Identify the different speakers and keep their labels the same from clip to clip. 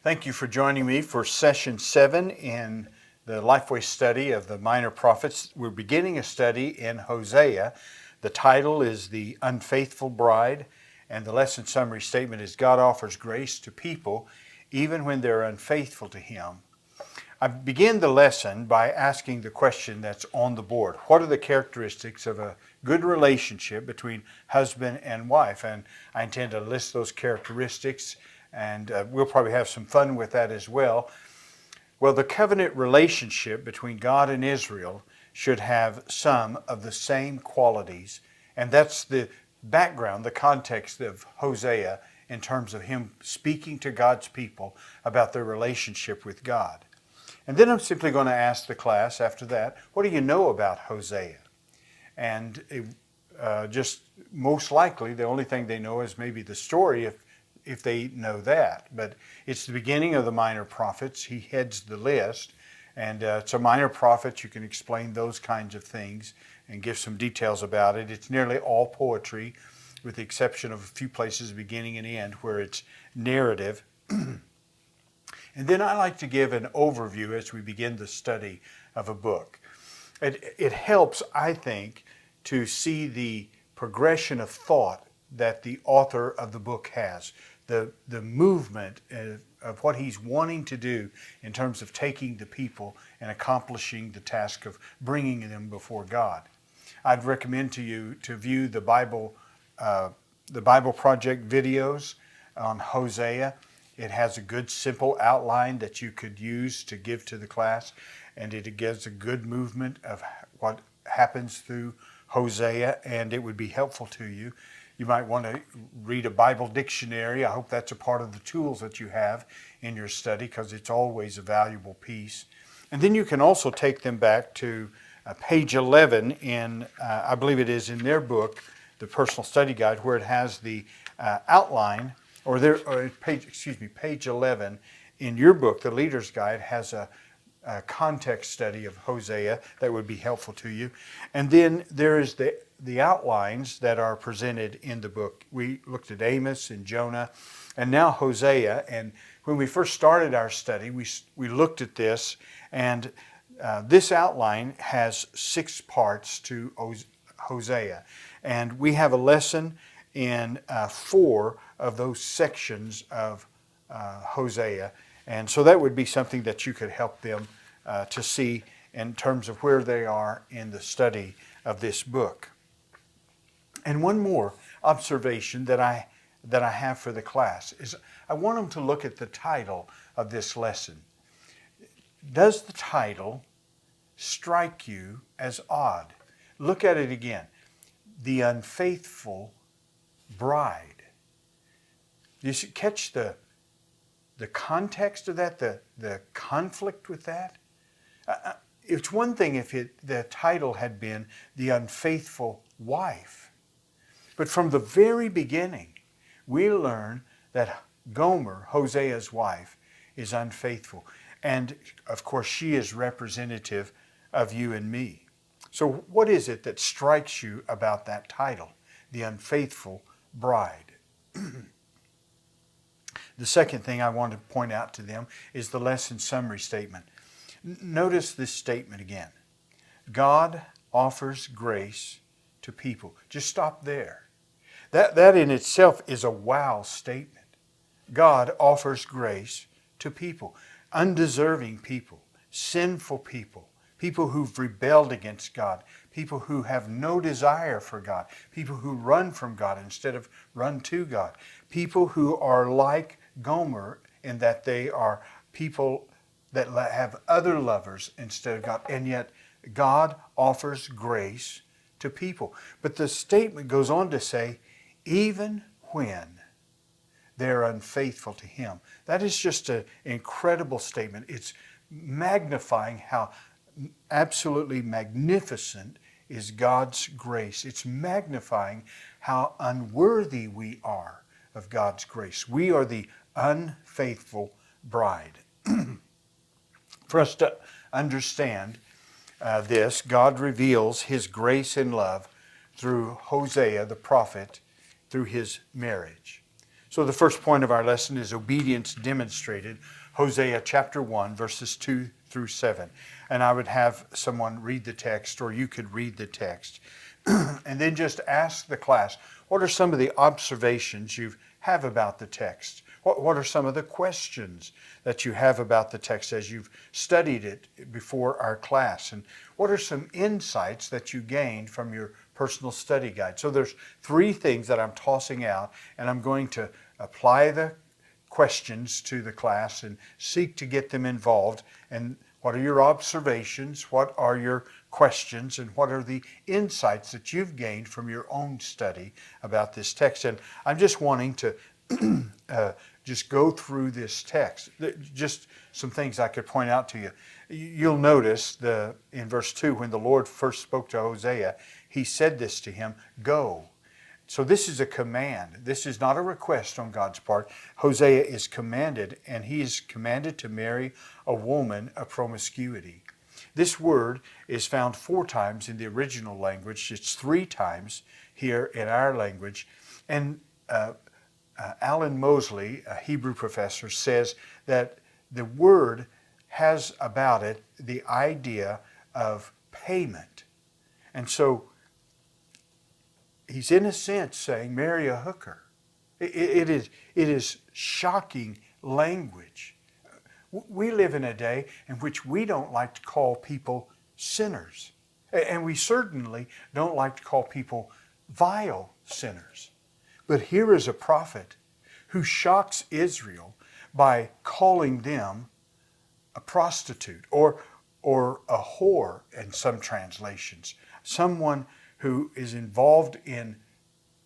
Speaker 1: Thank you for joining me for session 7 in the Lifeway study of the Minor Prophets. We're beginning a study in Hosea. The title is The Unfaithful Bride, and the lesson summary statement is God offers grace to people even when they're unfaithful to Him. I begin the lesson by asking the question that's on the board. What are the characteristics of a good relationship between husband and wife? And I intend to list those characteristics, and we'll probably have some fun with that as well. Well, the covenant relationship between God and Israel should have some of the same qualities, and that's the background, the context of Hosea in terms of him speaking to God's people about their relationship with God. And then I'm simply going to ask the class after that, what do you know about Hosea? And just most likely, the only thing they know is maybe the story, if they know that. But it's the beginning of the Minor Prophets. He heads the list. And it's a minor prophet. You can explain those kinds of things and give some details about it. It's nearly all poetry, with the exception of a few places, beginning and end, where it's narrative. And then I like to give an overview as we begin the study of a book. It helps, I think, to see the progression of thought that the author of the book has, the movement of what he's wanting to do in terms of taking the people and accomplishing the task of bringing them before God. I'd recommend to you to view the Bible Project videos on Hosea. It has a good, simple outline that you could use to give to the class, and it gives a good movement of what happens through Hosea, and it would be helpful to you. You might want to read a Bible dictionary. I hope that's a part of the tools that you have in your study, because it's always a valuable piece. And then you can also take them back to page 11 in, I believe it is in their book, the Personal Study Guide, where it has the outline. Page 11 in your book, the Leader's Guide, has a context study of Hosea that would be helpful to you. And then there is the outlines that are presented in the book. We looked at Amos and Jonah, and now Hosea. And when we first started our study, we looked at this, and this outline has 6 parts to Hosea. And we have a lesson in 4 of those sections of Hosea. And so that would be something that you could help them to see in terms of where they are in the study of this book. And one more observation that I have for the class is I want them to look at the title of this lesson. Does the title strike you as odd? Look at it again. The Unfaithful Bride. You should catch the context of that, the conflict with that. It's one thing if the title had been The Unfaithful Wife. But from the very beginning, we learn that Gomer, Hosea's wife, is unfaithful. And of course, she is representative of you and me. So what is it that strikes you about that title, The Unfaithful Bride? The second thing I want to point out to them is the lesson summary statement. Notice this statement again. God offers grace to people. Just stop there. That in itself is a wow statement. God offers grace to people, undeserving people, sinful people, people who've rebelled against God, people who have no desire for God, people who run from God instead of run to God, people who are like Gomer in that they are people that have other lovers instead of God, and yet God offers grace to people. But the statement goes on to say, even when they're unfaithful to Him. That is just an incredible statement. It's magnifying how absolutely magnificent is God's grace. It's magnifying how unworthy we are of God's grace. We are the unfaithful bride. For us to understand this, God reveals His grace and love through Hosea the prophet, through his marriage. So the first point of our lesson is obedience demonstrated. Hosea chapter 1, verses 2 through 7. And I would have someone read the text, or you could read the text. And then just ask the class, what are some of the observations you have about the text? What are some of the questions that you have about the text as you've studied it before our class? And what are some insights that you gained from your personal study guide? So there's 3 things that I'm tossing out, and I'm going to apply the questions to the class and seek to get them involved. And what are your observations? What are your questions? And what are the insights that you've gained from your own study about this text? And I'm just wanting to just go through this text. Just some things I could point out to you. You'll notice in verse 2, when the Lord first spoke to Hosea, he said this to him, go. So this is a command. This is not a request on God's part. Hosea is commanded, and he is commanded to marry a woman of promiscuity. This word is found 4 times in the original language. It's 3 times here in our language. And Alan Mosley, a Hebrew professor, says that the word has about it the idea of payment. And so he's in a sense saying, marry a hooker. It is shocking language. We live in a day in which we don't like to call people sinners. And we certainly don't like to call people vile sinners. But here is a prophet who shocks Israel by calling them a prostitute or a whore in some translations. Someone who is involved in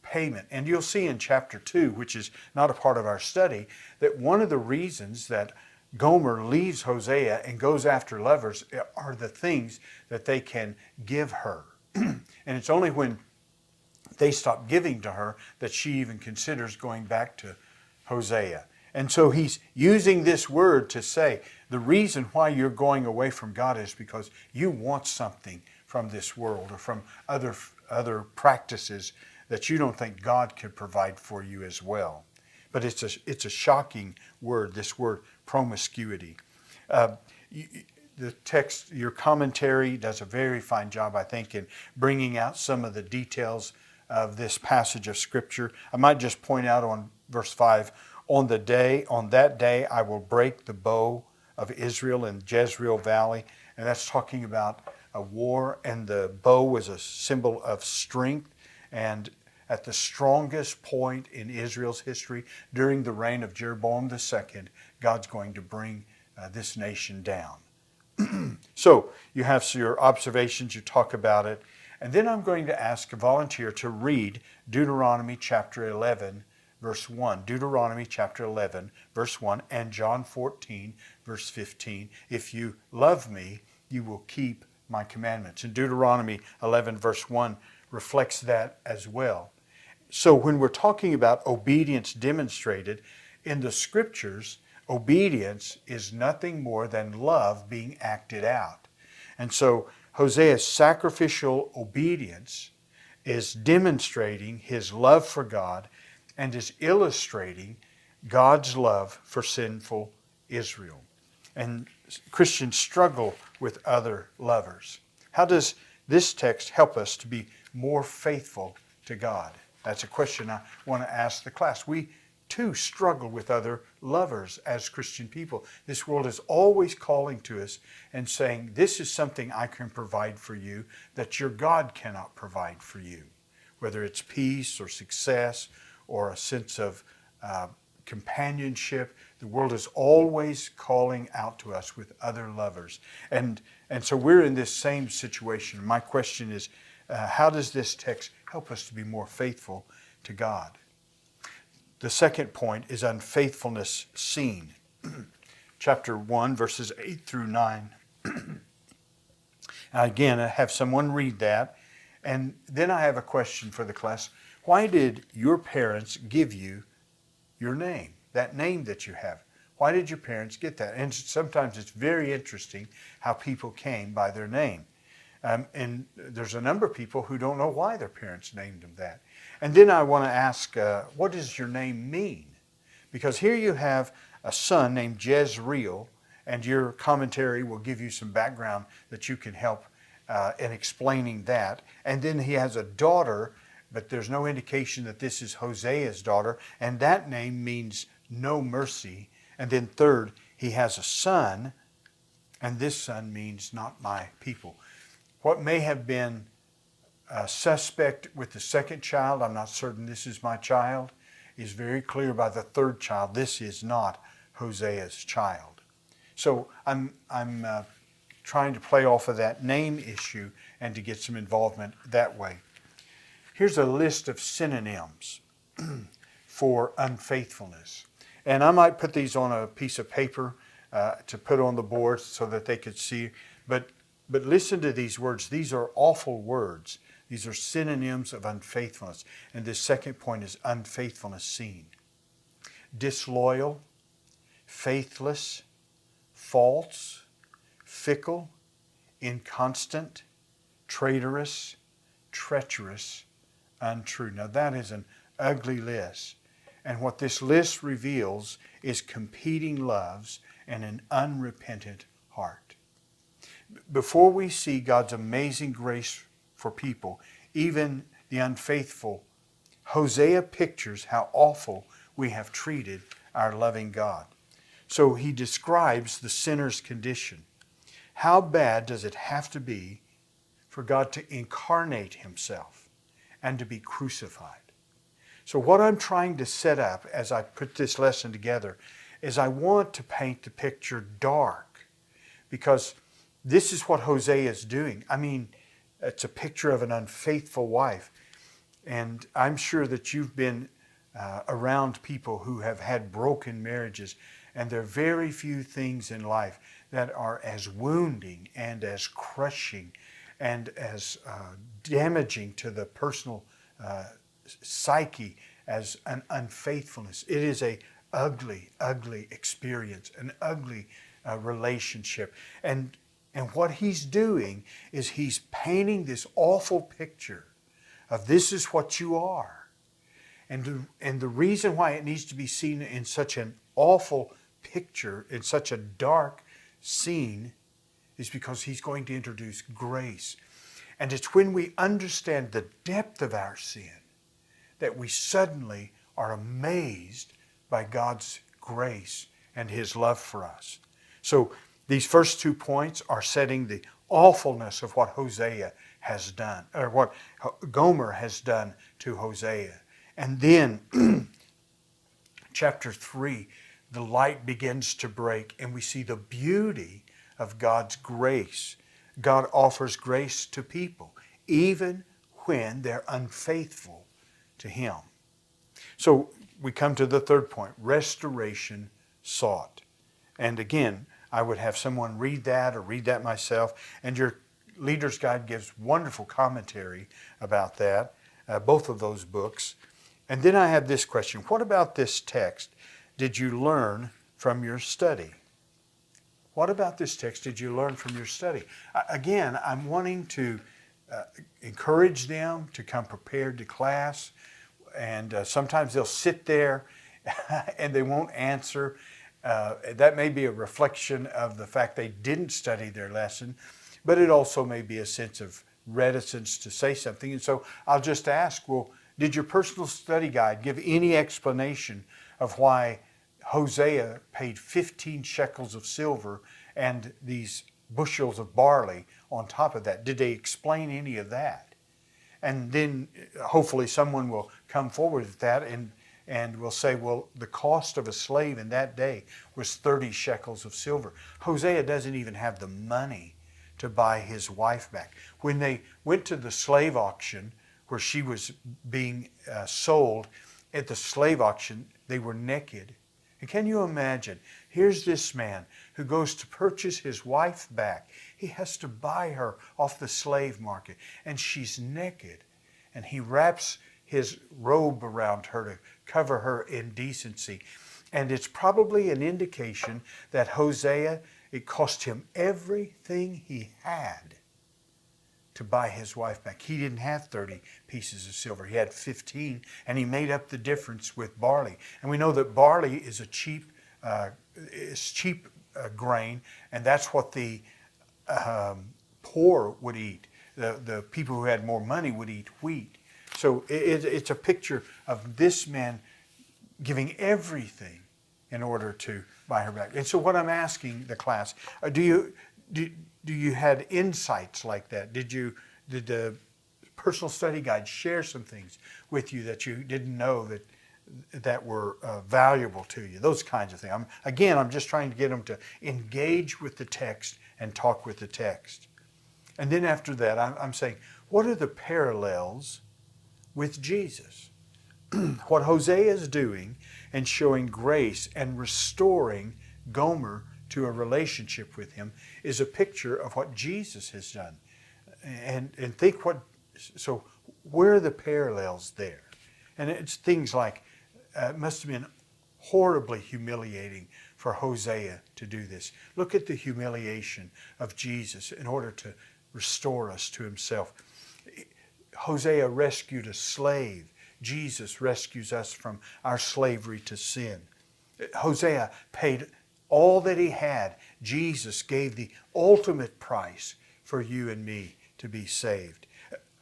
Speaker 1: payment. And you'll see in chapter 2, which is not a part of our study, that one of the reasons that Gomer leaves Hosea and goes after lovers are the things that they can give her. And it's only when they stop giving to her that she even considers going back to Hosea. And so he's using this word to say, the reason why you're going away from God is because you want something from this world or from other practices that you don't think God could provide for you as well. But it's a shocking word, this word promiscuity. The text, your commentary does a very fine job, I think, in bringing out some of the details of this passage of Scripture. I might just point out on verse 5, on that day I will break the bow of Israel in Jezreel Valley. And that's talking about a war, and the bow was a symbol of strength. And at the strongest point in Israel's history, during the reign of Jeroboam II, God's going to bring this nation down. So you have your observations, you talk about it, and then I'm going to ask a volunteer to read Deuteronomy chapter 11, verse 1. Deuteronomy chapter 11, verse 1, and John 14, verse 15. If you love me, you will keep my commandments. And Deuteronomy 11, verse 1 reflects that as well. So when we're talking about obedience demonstrated in the Scriptures, obedience is nothing more than love being acted out. And so Hosea's sacrificial obedience is demonstrating his love for God and is illustrating God's love for sinful Israel. And Christians struggle with other lovers. How does this text help us to be more faithful to God? That's a question I want to ask the class. We too struggle with other lovers as Christian people. This world is always calling to us and saying, this is something I can provide for you that your God cannot provide for you. Whether it's peace or success or a sense of companionship, the world is always calling out to us with other lovers. And so we're in this same situation. My question is, how does this text help us to be more faithful to God? The second point is unfaithfulness seen. Chapter 1, verses 8 through 9. Again, I have someone read that. And then I have a question for the class. Why did your parents give you your name, that name that you have? Why did your parents get that? And sometimes it's very interesting how people came by their name. And there's a number of people who don't know why their parents named them that. And then I want to ask, what does your name mean? Because here you have a son named Jezreel, and your commentary will give you some background that you can help in explaining that. And then he has a daughter, but there's no indication that this is Hosea's daughter, and that name means no mercy. And then third, he has a son, and this son means not my people. What may have been suspect with the second child, I'm not certain this is my child, is very clear by the third child. This is not Hosea's child. So I'm trying to play off of that name issue and to get some involvement that way. Here's a list of synonyms for unfaithfulness. And I might put these on a piece of paper to put on the board so that they could see. But listen to these words. These are awful words. These are synonyms of unfaithfulness. And this second point is unfaithfulness seen. Disloyal, faithless, false, fickle, inconstant, traitorous, treacherous, untrue. Now that is an ugly list. And what this list reveals is competing loves and an unrepentant heart. Before we see God's amazing grace for people, even the unfaithful, Hosea pictures how awful we have treated our loving God. So he describes the sinner's condition. How bad does it have to be for God to incarnate himself and to be crucified? So what I'm trying to set up as I put this lesson together is I want to paint the picture dark, because this is what Hosea is doing. I mean, it's a picture of an unfaithful wife. And I'm sure that you've been around people who have had broken marriages, and there are very few things in life that are as wounding and as crushing and as damaging to the personal psyche as an unfaithfulness. It is a ugly, ugly experience, an ugly relationship. And what he's doing is he's painting this awful picture of this is what you are. And the reason why it needs to be seen in such an awful picture, in such a dark scene, is because he's going to introduce grace. And it's when we understand the depth of our sin that we suddenly are amazed by God's grace and his love for us. So these first 2 points are setting the awfulness of what Hosea has done, or what Gomer has done to Hosea. And then chapter 3, the light begins to break and we see the beauty of God's grace. God offers grace to people, even when they're unfaithful to him. So we come to the third point, restoration sought. And again, I would have someone read that or read that myself. And your Leader's Guide gives wonderful commentary about that, both of those books. And then I have this question. What about this text did you learn from your study? What about this text did you learn from your study? Again, I'm wanting to encourage them to come prepared to class. And sometimes they'll sit there and they won't answer. That may be a reflection of the fact they didn't study their lesson, but it also may be a sense of reticence to say something. And so I'll just ask, well, did your personal study guide give any explanation of why Hosea paid 15 shekels of silver and these bushels of barley on top of that? Did they explain any of that? And then hopefully someone will come forward with that and will say, well, the cost of a slave in that day was 30 shekels of silver. Hosea doesn't even have the money to buy his wife back. When they went to the slave auction where she was being sold, at the slave auction, they were naked. And can you imagine? Here's this man who goes to purchase his wife back. He has to buy her off the slave market, and she's naked. And he wraps his robe around her to cover her indecency. And it's probably an indication that Hosea, it cost him everything he had to buy his wife back. He didn't have 30 pieces of silver. He had 15, and he made up the difference with barley. And we know that barley is a cheap grain, and that's what the poor would eat. The people who had more money would eat wheat. So it's a picture of this man giving everything in order to buy her back. And so what I'm asking the class, do you had insights like that? Did the personal study guide share some things with you that you didn't know that were valuable to you? Those kinds of things. I'm just trying to get them to engage with the text and talk with the text. And then after that, I'm saying, what are the parallels with Jesus? What Hosea is doing and showing grace and restoring Gomer to a relationship with him is a picture of what Jesus has done. And think so where are the parallels there? And it's things like, it must have been horribly humiliating for Hosea to do this. Look at the humiliation of Jesus in order to restore us to himself. Hosea rescued a slave. Jesus rescues us from our slavery to sin. Hosea paid all that he had. Jesus gave the ultimate price for you and me to be saved.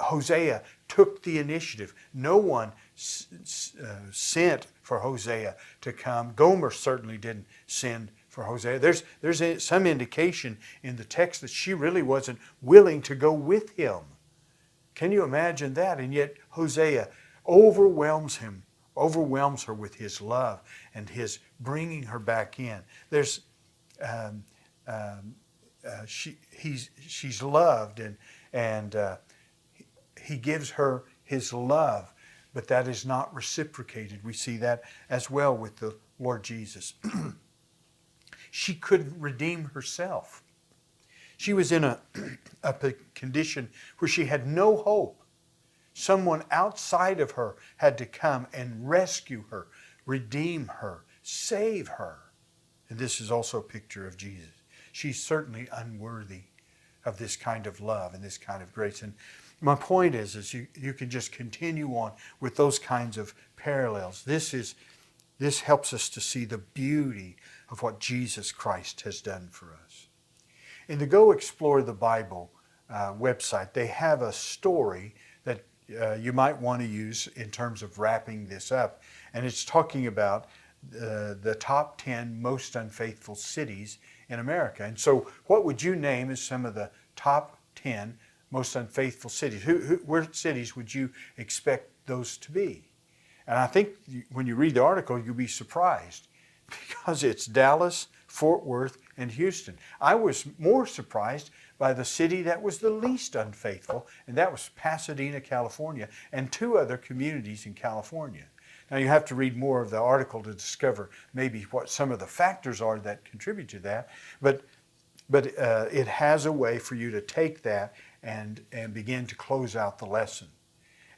Speaker 1: Hosea took the initiative. No one sent for Hosea to come. Gomer certainly didn't send for Hosea. There's some indication in the text that she really wasn't willing to go with him. Can you imagine that? And yet Hosea overwhelms her with his love and his bringing her back in. She's loved and he gives her his love, but that is not reciprocated. We see that as well with the Lord Jesus. She couldn't redeem herself. She was in a condition where she had no hope. Someone outside of her had to come and rescue her, redeem her, save her. And this is also a picture of Jesus. She's certainly unworthy of this kind of love and this kind of grace. And my point is you can just continue on with those kinds of parallels. This helps us to see the beauty of what Jesus Christ has done for us. In the Go Explore the Bible website, they have a story that you might want to use in terms of wrapping this up. And it's talking about the top 10 most unfaithful cities in America. And so what would you name as some of the top 10 most unfaithful cities? Where cities would you expect those to be? And I think when you read the article, you'll be surprised because it's Dallas, Fort Worth, and Houston. I was more surprised by the city that was the least unfaithful, and that was Pasadena, California, and 2 other communities in California. Now you have to read more of the article to discover maybe what some of the factors are that contribute to that, but it has a way for you to take that and begin to close out the lesson.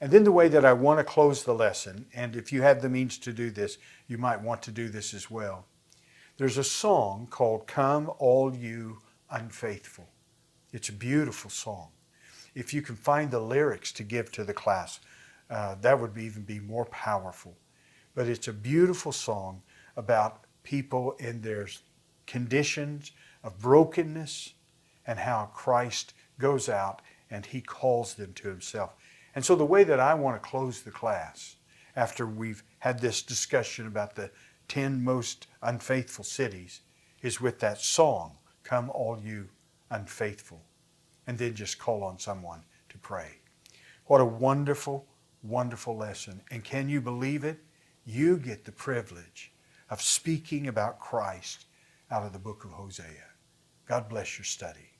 Speaker 1: And then the way that I want to close the lesson, and if you have the means to do this, you might want to do this as well. There's a song called "Come All You Unfaithful." It's a beautiful song. If you can find the lyrics to give to the class, that would even be more powerful. But it's a beautiful song about people in their conditions of brokenness and how Christ goes out and he calls them to himself. And so the way that I want to close the class, after we've had this discussion about the 10 most unfaithful cities, is with that song, "Come All You Unfaithful," and then just call on someone to pray. What a wonderful, wonderful lesson. And can you believe it? You get the privilege of speaking about Christ out of the book of Hosea. God bless your study.